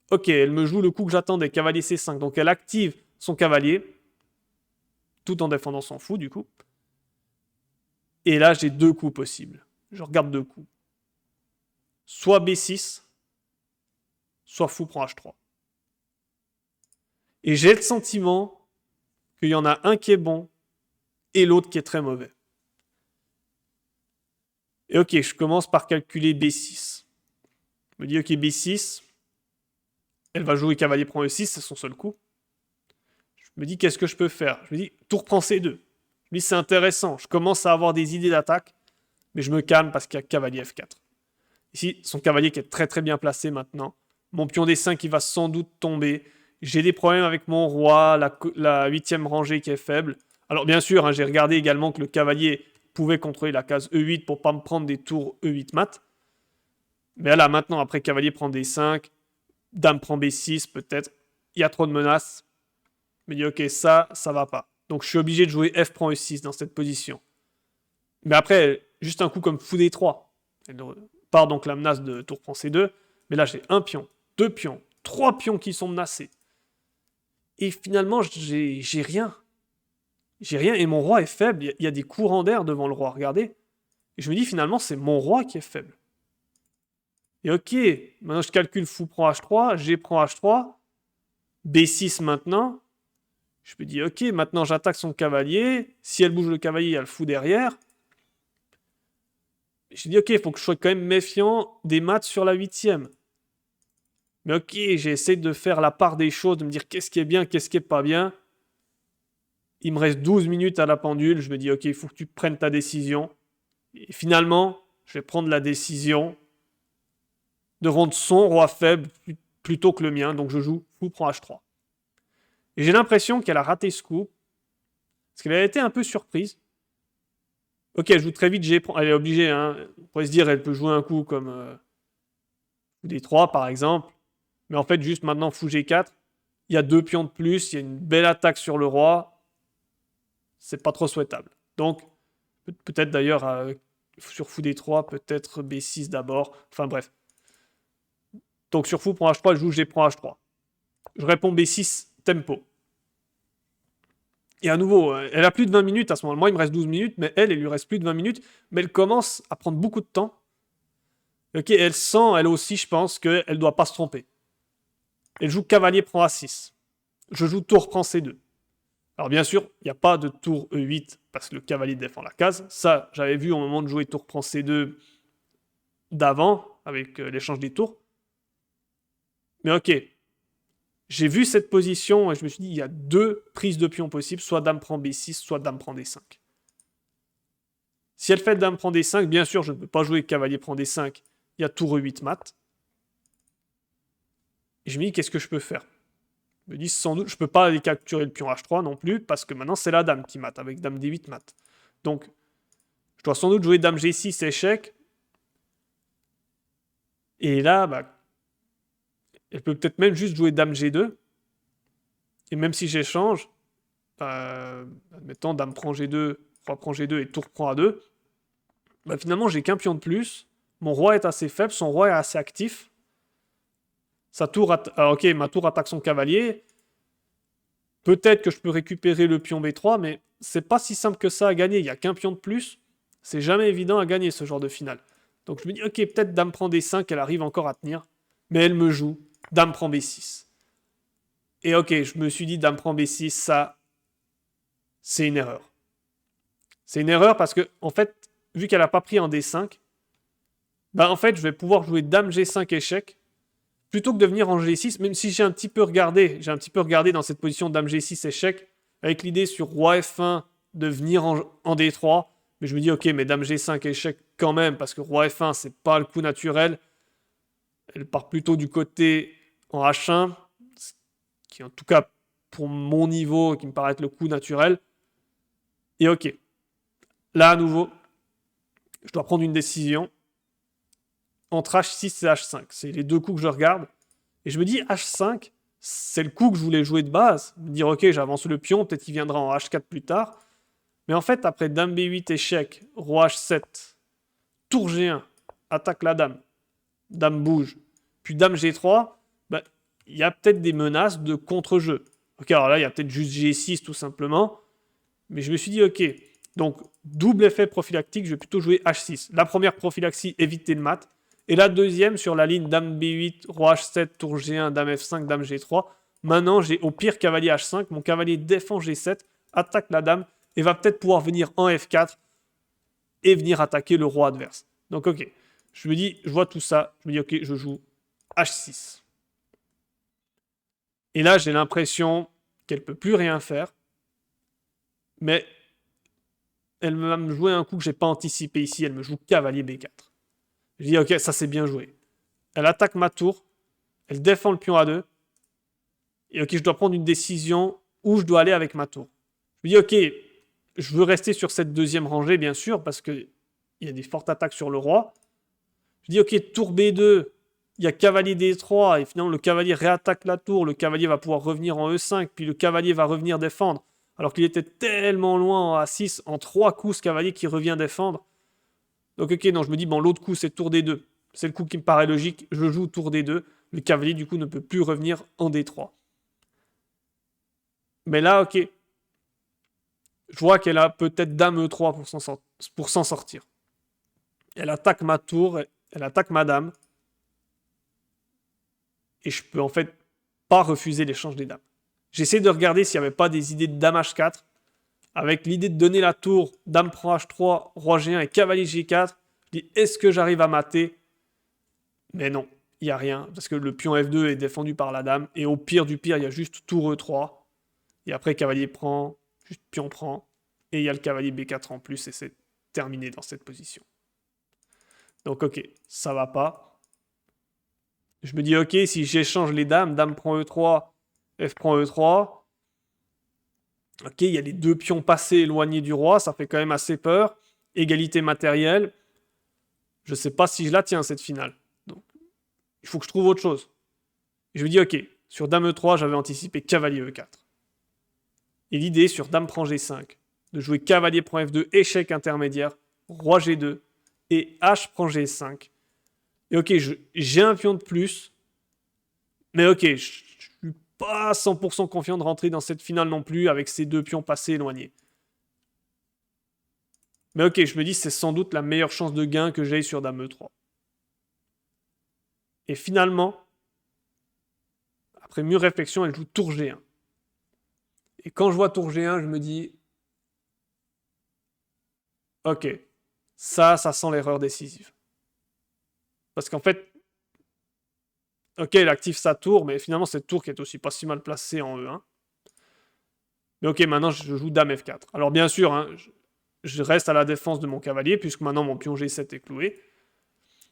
[SPEAKER 1] Ok, elle me joue le coup que j'attendais, cavalier C5. Donc elle active son cavalier, tout en défendant son fou, du coup. Et là, j'ai deux coups possibles. Je regarde deux coups. Soit B6, soit fou prend H3. Et j'ai le sentiment qu'il y en a un qui est bon et l'autre qui est très mauvais. Et ok, je commence par calculer B6. Je me dis, ok, B6, elle va jouer cavalier prend E6, c'est son seul coup. Je me dis, qu'est-ce que je peux faire? Je me dis, tour prend C2. Je me dis, c'est intéressant. Je commence à avoir des idées d'attaque, mais je me calme parce qu'il y a cavalier F4. Ici, son cavalier qui est très très bien placé maintenant. Mon pion D5 qui va sans doute tomber. J'ai des problèmes avec mon roi, la 8e rangée qui est faible. Alors bien sûr, hein, j'ai regardé également que le cavalier pouvait contrôler la case E8 pour pas me prendre des tours E8 mat. Mais là, maintenant, après cavalier prend D5, dame prend B6, peut-être. Il y a trop de menaces. Je me dis, ok, ça va pas. Donc je suis obligé de jouer F prend E6 dans cette position. Mais après, juste un coup comme fou D3. Elle part donc la menace de tour prend C2. Mais là, j'ai un pion, deux pions, trois pions qui sont menacés. Et finalement, j'ai rien. J'ai rien et mon roi est faible. Il y a des courants d'air devant le roi, regardez. Et je me dis finalement, c'est mon roi qui est faible. Et ok, maintenant je calcule fou prend H3, G prend H3, B6 maintenant. Je me dis ok, maintenant j'attaque son cavalier. Si elle bouge le cavalier, il y a le fou derrière. Je me dis ok, il faut que je sois quand même méfiant des maths sur la 8ème. Mais ok, j'ai essayé de faire la part des choses, de me dire qu'est-ce qui est bien, qu'est-ce qui est pas bien. Il me reste 12 minutes à la pendule. Je me dis ok, il faut que tu prennes ta décision. Et finalement, je vais prendre la décision de rendre son roi faible plutôt que le mien. Donc je joue fou prend H3. Et j'ai l'impression qu'elle a raté ce coup. Parce qu'elle a été un peu surprise. Ok, elle joue très vite, elle est obligée. Hein. On pourrait se dire, elle peut jouer un coup comme fou D3 par exemple. Mais en fait, juste maintenant, fou G4. Il y a deux pions de plus, il y a une belle attaque sur le roi. C'est pas trop souhaitable. Donc, peut-être d'ailleurs, sur fou D3, peut-être B6 d'abord. Enfin bref. Donc sur fou prend H3, je joue G prend H3. Je réponds B6, tempo. Et à nouveau, elle a plus de 20 minutes à ce moment-là. Moi, il me reste 12 minutes, mais elle lui reste plus de 20 minutes. Mais elle commence à prendre beaucoup de temps. Ok, elle sent, elle aussi, je pense, qu'elle ne doit pas se tromper. Elle joue cavalier prend A6. Je joue tour prend C2. Alors bien sûr, il n'y a pas de tour E8 parce que le cavalier défend la case. Ça, j'avais vu au moment de jouer tour prend C2 d'avant, avec l'échange des tours. Mais ok, j'ai vu cette position et je me suis dit, il y a deux prises de pion possibles, soit dame prend B6, soit dame prend D5. Si elle fait dame prend D5, bien sûr, je ne peux pas jouer cavalier prend D5. Il y a tour E8 mat. Et je me dis, qu'est-ce que je peux faire? Je me dis, sans doute, je ne peux pas aller capturer le pion H3 non plus, parce que maintenant, c'est la dame qui mate, avec dame D8 mat. Donc, je dois sans doute jouer dame G6, échec. Et là, bah, elle peut peut-être même juste jouer dame G2. Et même si j'échange, admettons dame prend G2, roi prend G2 et tour prend A2, bah finalement j'ai qu'un pion de plus. Mon roi est assez faible, son roi est assez actif. Sa tour ok, ma tour attaque son cavalier. Peut-être que je peux récupérer le pion B3, mais c'est pas si simple que ça à gagner. Il n'y a qu'un pion de plus. C'est jamais évident à gagner ce genre de finale. Donc je me dis, ok, peut-être dame prend D5, elle arrive encore à tenir. Mais elle me joue dame prend B6. Et ok, je me suis dit, dame prend B6, ça, c'est une erreur. C'est une erreur parce que, en fait, vu qu'elle n'a pas pris en D5, bah en fait, je vais pouvoir jouer dame G5 échec, plutôt que de venir en G6, même si j'ai un petit peu regardé dans cette position dame G6 échec, avec l'idée sur roi F1 de venir en D3, mais je me dis, ok, mais dame G5 échec quand même, parce que roi F1, c'est pas le coup naturel. Elle part plutôt du côté en H1, qui en tout cas, pour mon niveau, qui me paraît être le coup naturel. Et ok, là à nouveau, je dois prendre une décision entre H6 et H5. C'est les deux coups que je regarde. Et je me dis, H5, c'est le coup que je voulais jouer de base. Me dire, ok, j'avance le pion, peut-être qu'il viendra en H4 plus tard. Mais en fait, après dame B8 échec, roi H7, tour G1, attaque la dame, dame bouge, puis dame G3, bah, il y a peut-être des menaces de contre-jeu. Ok, alors là, il y a peut-être juste G6 tout simplement. Mais je me suis dit, ok, donc double effet prophylactique, je vais plutôt jouer H6. La première prophylaxie, éviter le mat. Et la deuxième, sur la ligne dame B8, roi H7, tour G1, dame F5, dame G3. Maintenant, j'ai au pire cavalier H5. Mon cavalier défend G7, attaque la dame et va peut-être pouvoir venir en F4 et venir attaquer le roi adverse. Donc, ok, je me dis, je vois tout ça. Je me dis, ok, je joue H6. Et là, j'ai l'impression qu'elle ne peut plus rien faire. Mais elle va me jouer un coup que je n'ai pas anticipé ici. Elle me joue cavalier B4. Je dis, ok, ça c'est bien joué. Elle attaque ma tour. Elle défend le pion A2. Et ok, je dois prendre une décision où je dois aller avec ma tour. Je me dis, ok, je veux rester sur cette deuxième rangée, bien sûr, parce qu'il y a des fortes attaques sur le roi. Je dis, ok, tour B2, il y a cavalier D3, et finalement le cavalier réattaque la tour, le cavalier va pouvoir revenir en E5, puis le cavalier va revenir défendre, alors qu'il était tellement loin en A6, en 3 coups, ce cavalier qui revient défendre. Donc ok, non, je me dis, bon, l'autre coup, c'est tour D2. C'est le coup qui me paraît logique, je joue tour D2, le cavalier, du coup, ne peut plus revenir en D3. Mais là, ok, je vois qu'elle a peut-être dame E3 pour s'en sortir. Elle attaque ma tour, elle attaque ma dame. Et je peux en fait pas refuser l'échange des dames. J'essaie de regarder s'il n'y avait pas des idées de dame H4, avec l'idée de donner la tour, dame prend H3, roi G1 et cavalier G4. Je dis, est-ce que j'arrive à mater? Mais non, il n'y a rien, parce que le pion F2 est défendu par la dame, et au pire du pire, il y a juste tour E3, et après cavalier prend, juste pion prend, et il y a le cavalier B4 en plus, et c'est terminé dans cette position. Donc ok, ça va pas. Je me dis, ok, si j'échange les dames, dame prend E3, F prend E3. Ok, il y a les deux pions passés éloignés du roi, ça fait quand même assez peur. Égalité matérielle. Je sais pas si je la tiens, cette finale. Donc, il faut que je trouve autre chose. Je me dis, ok, sur dame E3, j'avais anticipé cavalier E4. Et l'idée, sur dame prend G5, de jouer cavalier prend F2, échec intermédiaire, roi G2, et H prend G5. Et ok, j'ai un pion de plus, mais ok, je suis pas 100% confiant de rentrer dans cette finale non plus avec ces deux pions passés éloignés. Mais ok, je me dis c'est sans doute la meilleure chance de gain que j'ai sur dame E3. Et finalement, après mûre réflexion, elle joue tour G1. Et quand je vois tour G1, je me dis ok, ça sent l'erreur décisive. Parce qu'en fait, ok, elle active sa tour, mais finalement cette tour qui est aussi pas si mal placée en E1. Mais ok, maintenant je joue dame F4. Alors bien sûr, hein, je reste à la défense de mon cavalier, puisque maintenant mon pion G7 est cloué.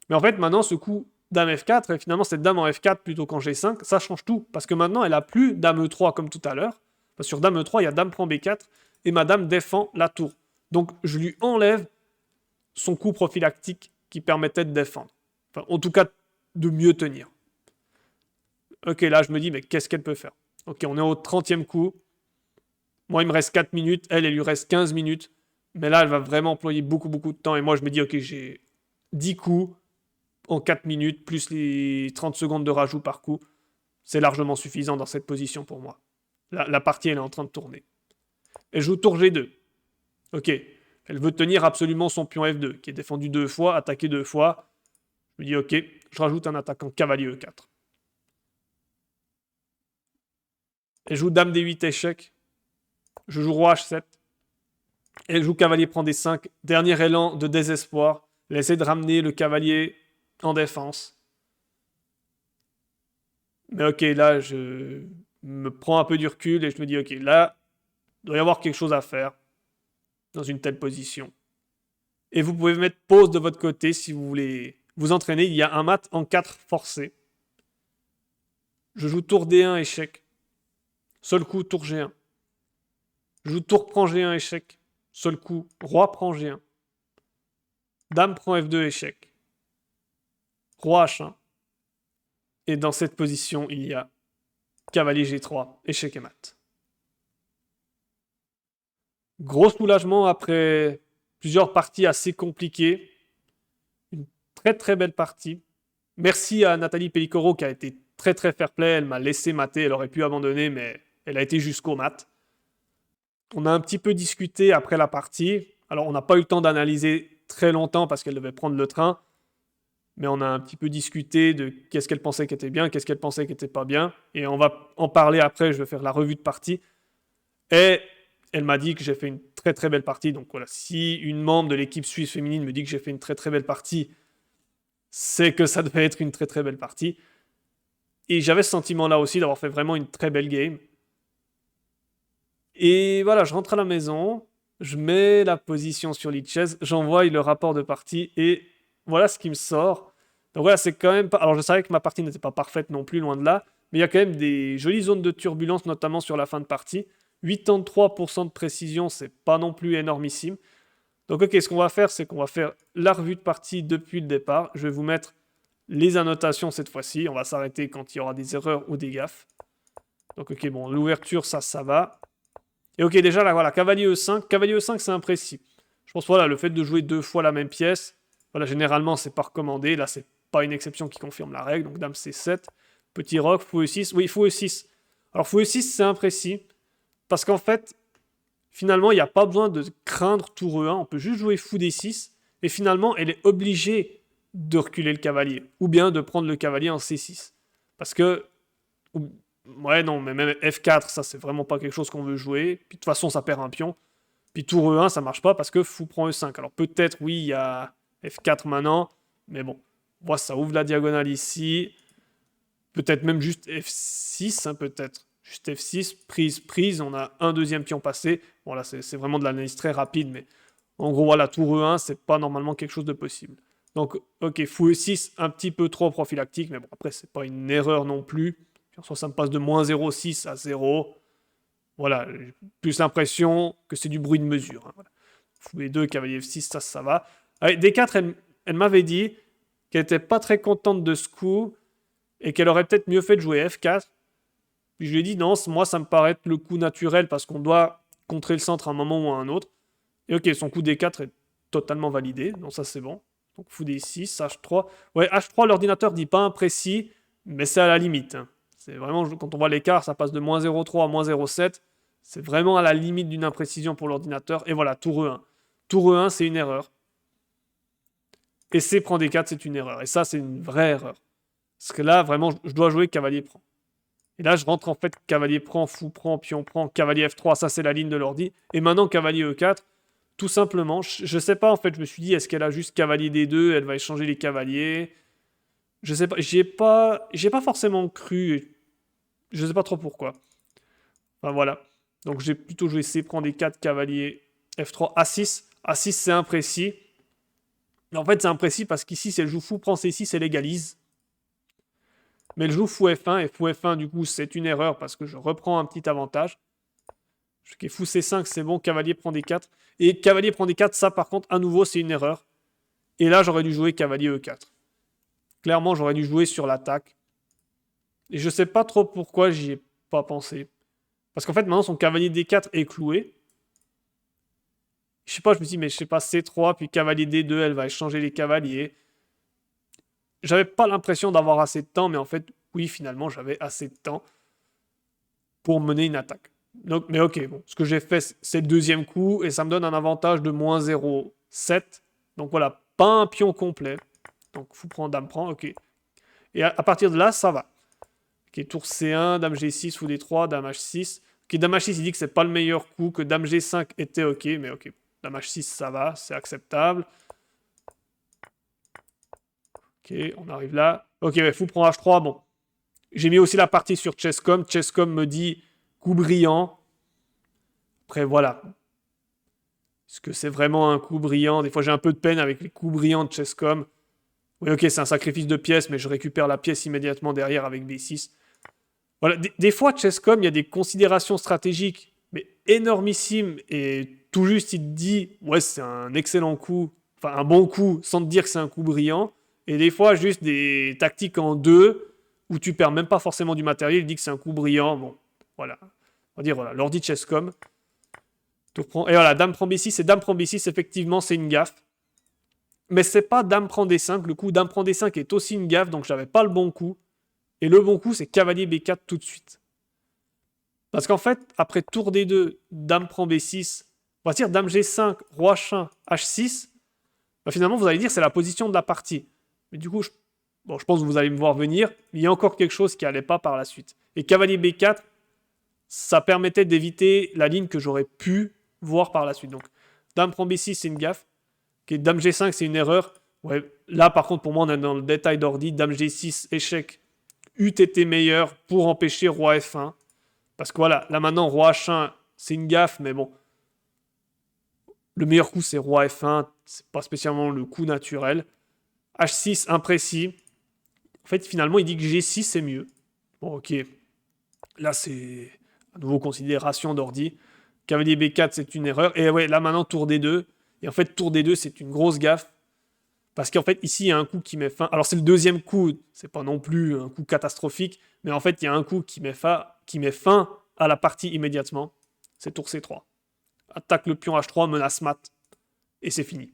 [SPEAKER 1] Mais en fait, maintenant, ce coup dame F4, et finalement cette dame en F4 plutôt qu'en G5, ça change tout. Parce que maintenant, elle a plus dame E3 comme tout à l'heure. Parce que sur dame E3, il y a dame prend B4, et ma dame défend la tour. Donc je lui enlève son coup prophylactique qui permettait de défendre. Enfin, en tout cas, de mieux tenir. Ok, là, je me dis, mais qu'est-ce qu'elle peut faire? Ok, on est au 30e coup. Moi, il me reste 4 minutes. Elle lui reste 15 minutes. Mais là, elle va vraiment employer beaucoup, beaucoup de temps. Et moi, je me dis, ok, j'ai 10 coups en 4 minutes, plus les 30 secondes de rajout par coup. C'est largement suffisant dans cette position pour moi. La partie, elle est en train de tourner. Elle joue tour G2. Ok. Elle veut tenir absolument son pion F2, qui est défendu 2 fois, attaqué 2 fois. Je me dis, ok, je rajoute un attaquant cavalier E4. Elle joue dame D8 échec. Je joue roi H7. Elle joue cavalier prend D5. Dernier élan de désespoir. Elle essaie de ramener le cavalier en défense. Mais ok, là, je me prends un peu du recul et je me dis, ok, là, il doit y avoir quelque chose à faire dans une telle position. Et vous pouvez mettre pause de votre côté si vous voulez vous entraîner. Il y a un mat en 4 forcé. Je joue tour D1 échec. Seul coup, tour G1. Je joue tour prend G1 échec. Seul coup, roi prend G1. Dame prend F2 échec. Roi H1. Et dans cette position, il y a cavalier G3, échec et mat. Gros soulagement après plusieurs parties assez compliquées. Une très très belle partie. Merci à Nathalie Pellicoro qui a été très très fair play. Elle m'a laissé mater. Elle aurait pu abandonner, mais elle a été jusqu'au mat. On a un petit peu discuté après la partie. Alors, on n'a pas eu le temps d'analyser très longtemps parce qu'elle devait prendre le train. Mais on a un petit peu discuté de qu'est-ce qu'elle pensait qui était bien, qu'est-ce qu'elle pensait qui n'était pas bien. Et on va en parler après. Je vais faire la revue de partie. Et elle m'a dit que j'ai fait une très très belle partie. Donc voilà, si une membre de l'équipe suisse féminine me dit que j'ai fait une très très belle partie, c'est que ça devait être une très très belle partie. Et j'avais ce sentiment-là aussi d'avoir fait vraiment une très belle game. Et voilà, je rentre à la maison, je mets la position sur Lichess, j'envoie le rapport de partie et voilà ce qui me sort. Donc voilà, c'est quand même pas... Alors je savais que ma partie n'était pas parfaite non plus, loin de là, mais il y a quand même des jolies zones de turbulence, notamment sur la fin de partie. 83% de précision, c'est pas non plus énormissime. Donc ok, ce qu'on va faire, c'est qu'on va faire la revue de partie depuis le départ. Je vais vous mettre les annotations cette fois-ci. On va s'arrêter quand il y aura des erreurs ou des gaffes. Donc ok, bon, l'ouverture, ça va. Et ok, déjà là, voilà, cavalier E5. Cavalier E5, c'est imprécis. Je pense, voilà, le fait de jouer 2 fois la même pièce, voilà, généralement, c'est pas recommandé. Là, c'est pas une exception qui confirme la règle. Donc dame C7, petit roc, fou E6. Oui, fou E6. Alors fou E6, c'est imprécis. Parce qu'en fait, finalement, il n'y a pas besoin de craindre tour E1. On peut juste jouer fou D6. Et finalement, elle est obligée de reculer le cavalier. Ou bien de prendre le cavalier en C6. Parce que... Ouais, non, mais même F4, ça, c'est vraiment pas quelque chose qu'on veut jouer. Puis de toute façon, ça perd un pion. Puis tour E1, ça marche pas parce que fou prend E5. Alors peut-être, oui, il y a F4 maintenant. Mais bon, moi, ça ouvre la diagonale ici. Peut-être même juste F6, hein, peut-être. Juste F6, prise, prise. On a un deuxième pion passé. Bon, là, c'est vraiment de l'analyse très rapide. Mais en gros, voilà, tour E1, c'est pas normalement quelque chose de possible. Donc, ok, fou E6, un petit peu trop prophylactique. Mais bon, après, c'est pas une erreur non plus. Soit ça me passe de moins 0,6 à 0. Voilà, j'ai plus l'impression que c'est du bruit de mesure. Hein, voilà. Fou B2, cavalier F6, ça va. Allez, D4, elle m'avait dit qu'elle n'était pas très contente de ce coup et qu'elle aurait peut-être mieux fait de jouer F4. Puis je lui ai dit non, moi ça me paraît être le coup naturel parce qu'on doit contrer le centre à un moment ou à un autre. Et ok, son coup D4 est totalement validé, donc ça c'est bon. Donc fou D6, H3. Ouais, H3, l'ordinateur dit pas imprécis, mais c'est à la limite. Hein. C'est vraiment, quand on voit l'écart, ça passe de moins 0,3 à moins 0,7. C'est vraiment à la limite d'une imprécision pour l'ordinateur. Et voilà, tour E1. Tour E1, c'est une erreur. Et C prend D4, c'est une erreur. Et ça, c'est une vraie erreur. Parce que là, vraiment, je dois jouer cavalier prend. Et là, je rentre en fait cavalier prend, fou prend, pion prend, cavalier F3. Ça, c'est la ligne de l'ordi. Et maintenant, cavalier E4. Tout simplement, je sais pas en fait, je me suis dit, est-ce qu'elle a juste cavalier D2, elle va échanger les cavaliers. Je sais pas, j'ai pas forcément cru. Je sais pas trop pourquoi. Enfin voilà. Donc j'ai plutôt joué C, prend D4, cavalier F3, A6. A6 c'est imprécis. Mais en fait c'est imprécis parce qu'ici si elle joue fou, prend C6, elle égalise. Mais elle joue fou F1 et fou F1 du coup c'est une erreur parce que je reprends un petit avantage. Ok, fou C5 c'est bon, cavalier prend D4. Et cavalier prend D4, ça par contre à nouveau c'est une erreur. Et là j'aurais dû jouer cavalier E4. Clairement j'aurais dû jouer sur l'attaque. Et je sais pas trop pourquoi j'y ai pas pensé. Parce qu'en fait, maintenant, son cavalier D4 est cloué. Je sais pas, je me dis, mais je sais pas, C3, puis cavalier D2, elle va échanger les cavaliers. J'avais pas l'impression d'avoir assez de temps, mais en fait, oui, finalement, j'avais assez de temps pour mener une attaque. Donc, mais ok, bon, ce que j'ai fait, c'est le deuxième coup, et ça me donne un avantage de moins 0,7. Donc voilà, pas un pion complet. Donc, fou prend, dame prend, ok. Et à partir de là, ça va. Ok, tour C1, dame G6, fou D3, dame H6. Ok, dame H6, il dit que c'est pas le meilleur coup, que dame G5 était ok, mais ok. Dame H6, ça va, c'est acceptable. Ok, on arrive là. Ok, ouais, fou prend H3, bon. J'ai mis aussi la partie sur Chesscom. Chesscom me dit coup brillant. Après, voilà. Est-ce que c'est vraiment un coup brillant? Des fois, j'ai un peu de peine avec les coups brillants de Chesscom. Oui, ok, c'est un sacrifice de pièces, mais je récupère la pièce immédiatement derrière avec B6. Voilà, des fois, Chesscom, il y a des considérations stratégiques, mais énormissimes, et tout juste, il te dit, ouais, c'est un excellent coup, enfin, un bon coup, sans te dire que c'est un coup brillant, et des fois, juste des tactiques en deux, où tu perds même pas forcément du matériel, il dit que c'est un coup brillant, bon, voilà. On va dire, voilà, l'ordi Chesscom. Et voilà, dame prend B6, et dame prend B6, effectivement, c'est une gaffe. Mais c'est pas dame prend D5, le coup dame prend D5 est aussi une gaffe, donc j'avais pas le bon coup. Et le bon coup, c'est cavalier B4 tout de suite. Parce qu'en fait, après tour D2, dame prend B6, on va dire dame G5, roi H1, H6, bah finalement, vous allez dire c'est la position de la partie. Mais du coup, je pense que vous allez me voir venir, mais il y a encore quelque chose qui n'allait pas par la suite. Et cavalier B4, ça permettait d'éviter la ligne que j'aurais pu voir par la suite. Donc, dame prend B6, c'est une gaffe. Okay, dame G5, c'est une erreur. Ouais, là, par contre, pour moi, on est dans le détail d'ordi. Dame G6, échec, eût été meilleur pour empêcher roi F1. Parce que voilà, là maintenant, roi H1, c'est une gaffe, mais bon. Le meilleur coup, c'est roi F1. C'est pas spécialement le coup naturel. H6, imprécis. En fait, finalement, il dit que G6, c'est mieux. Bon, ok. Là, c'est À nouveau, considération d'ordi. Cavalier B4, c'est une erreur. Et ouais, là maintenant, tour D2. Et en fait, tour D2, c'est une grosse gaffe. Parce qu'en fait, ici, il y a un coup qui met fin. Alors, c'est le deuxième coup. C'est pas non plus un coup catastrophique. Mais en fait, il y a un coup qui met fin à la partie immédiatement. C'est tour C3. Attaque le pion H3, menace mat. Et c'est fini.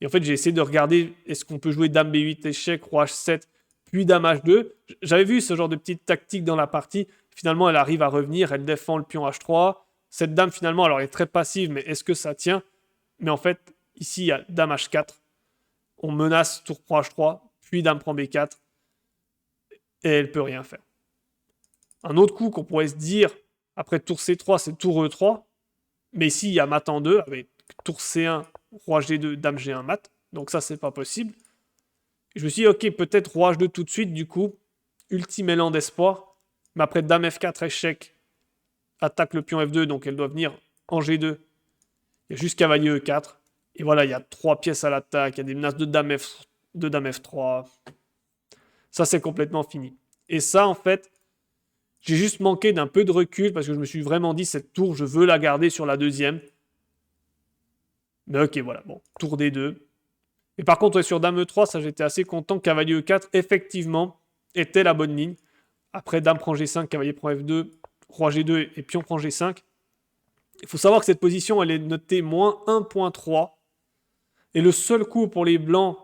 [SPEAKER 1] Et en fait, j'ai essayé de regarder, est-ce qu'on peut jouer dame B8 échec, roi H7, puis dame H2. J'avais vu ce genre de petite tactique dans la partie. Finalement, elle arrive à revenir, elle défend le pion H3. Cette dame, finalement, alors elle est très passive, mais est-ce que ça tient? Mais en fait, ici, il y a dame H4. On menace tour roi H3, puis dame prend B4. Et elle peut rien faire. Un autre coup qu'on pourrait se dire, après tour C3, c'est tour E3. Mais ici, il y a mat en 2, avec tour C1, roi G2, dame G1 mat. Donc ça, c'est pas possible. Je me suis dit, ok, peut-être roi H2 tout de suite, du coup. Ultime élan d'espoir. Mais après dame F4, échec. Attaque le pion F2, donc elle doit venir en G2. Il y a juste cavalier E4. Et voilà, il y a 3 pièces à l'attaque. Il y a des menaces de dame F3. Ça, c'est complètement fini. Et ça, en fait, j'ai juste manqué d'un peu de recul parce que je me suis vraiment dit, cette tour, je veux la garder sur la deuxième. Mais ok, voilà, bon, tour D2. Et par contre, ouais, sur dame E3, ça, j'étais assez content. Cavalier E4, effectivement, était la bonne ligne. Après, dame prend G5, cavalier prend F2, roi G2 et pion prend G5. Il faut savoir que cette position, elle est notée moins 1.3. Et le seul coup pour les blancs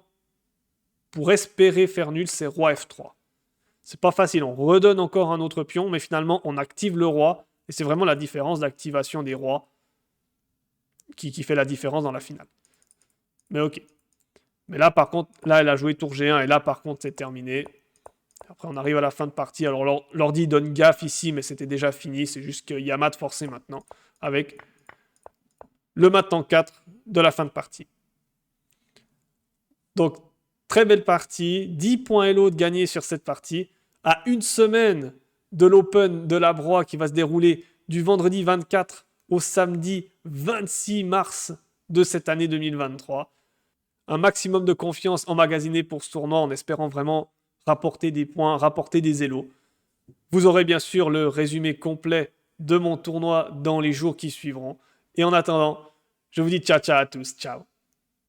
[SPEAKER 1] pour espérer faire nul, c'est roi F3. C'est pas facile, on redonne encore un autre pion, mais finalement, on active le roi. Et c'est vraiment la différence d'activation des rois qui fait la différence dans la finale. Mais ok. Mais là, par contre, là, elle a joué tour G1, et là, par contre, c'est terminé. Après, on arrive à la fin de partie. Alors, l'ordi donne gaffe ici, mais c'était déjà fini. C'est juste qu'il y a mat forcé maintenant, avec le mat en 4 de la fin de partie. Donc, très belle partie. 10 points Elo de gagné sur cette partie. À une semaine de l'Open de la Broye qui va se dérouler du vendredi 24 au samedi 26 mars de cette année 2023. Un maximum de confiance emmagasiné pour ce tournoi en espérant vraiment rapporter des points, rapporter des élos. Vous aurez bien sûr le résumé complet de mon tournoi dans les jours qui suivront. Et en attendant, je vous dis ciao ciao à tous, ciao.